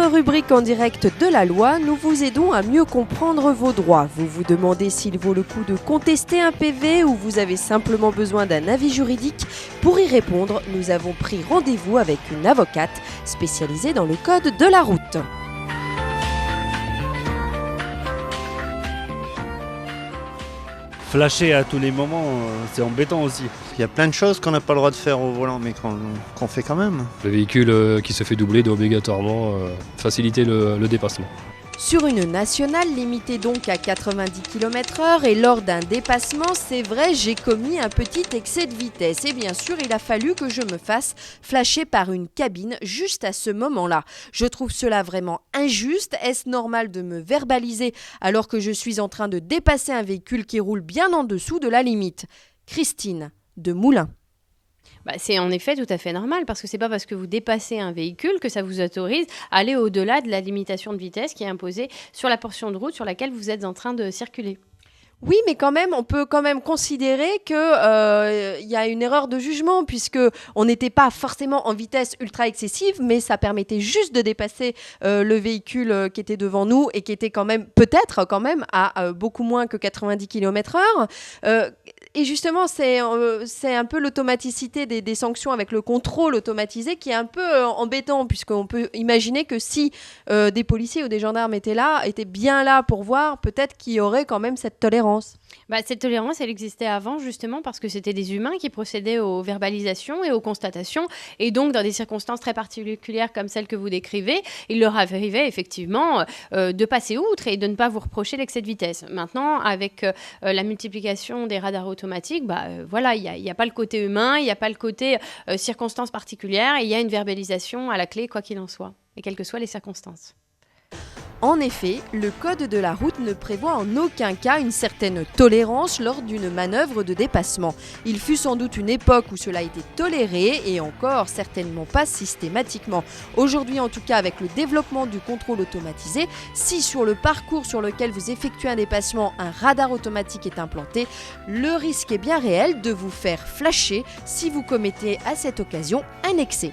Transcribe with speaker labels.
Speaker 1: notre rubrique en direct de la loi, nous vous aidons à mieux comprendre vos droits. Vous vous demandez s'il vaut le coup de contester un PV ou vous avez simplement besoin d'un avis juridique. Pour y répondre, nous avons pris rendez-vous avec une avocate spécialisée dans le code de la route.
Speaker 2: Flasher à tous les moments, c'est embêtant aussi.
Speaker 3: Il y a plein de choses qu'on n'a pas le droit de faire au volant, mais qu'on fait quand même.
Speaker 4: Le véhicule qui se fait doubler doit obligatoirement faciliter le dépassement.
Speaker 1: Sur une nationale limitée donc à 90 km/h et lors d'un dépassement, c'est vrai, j'ai commis un petit excès de vitesse. Et bien sûr, il a fallu que je me fasse flasher par une cabine juste à ce moment-là. Je trouve cela vraiment injuste. Est-ce normal de me verbaliser alors que je suis en train de dépasser un véhicule qui roule bien en dessous de la limite ? Christine de Moulins.
Speaker 5: C'est en effet tout à fait normal parce que c'est pas parce que vous dépassez un véhicule que ça vous autorise à aller au-delà de la limitation de vitesse qui est imposée sur la portion de route sur laquelle vous êtes en train de circuler.
Speaker 1: Oui, mais quand même, on peut quand même considérer que y a une erreur de jugement puisque on n'était pas forcément en vitesse ultra excessive, mais ça permettait juste de dépasser le véhicule qui était devant nous et qui était quand même peut-être à beaucoup moins que 90 km/h. Et justement, c'est un peu l'automaticité des sanctions avec le contrôle automatisé qui est un peu embêtant puisqu'on peut imaginer que si des policiers ou des gendarmes étaient bien là pour voir, peut-être qu'il y aurait quand même cette tolérance.
Speaker 5: Cette tolérance, elle existait avant justement parce que c'était des humains qui procédaient aux verbalisations et aux constatations. Et donc, dans des circonstances très particulières comme celles que vous décrivez, il leur arrivait effectivement de passer outre et de ne pas vous reprocher l'excès de vitesse. Maintenant, avec la multiplication des radars automatiques, il n'y a pas le côté humain, il n'y a pas le côté circonstances particulières, et il y a une verbalisation à la clé, quoi qu'il en soit, et quelles que soient les circonstances.
Speaker 1: En effet, le code de la route ne prévoit en aucun cas une certaine tolérance lors d'une manœuvre de dépassement. Il fut sans doute une époque où cela était toléré et encore certainement pas systématiquement. Aujourd'hui, en tout cas, avec le développement du contrôle automatisé, si sur le parcours sur lequel vous effectuez un dépassement, un radar automatique est implanté, le risque est bien réel de vous faire flasher si vous commettez à cette occasion un excès.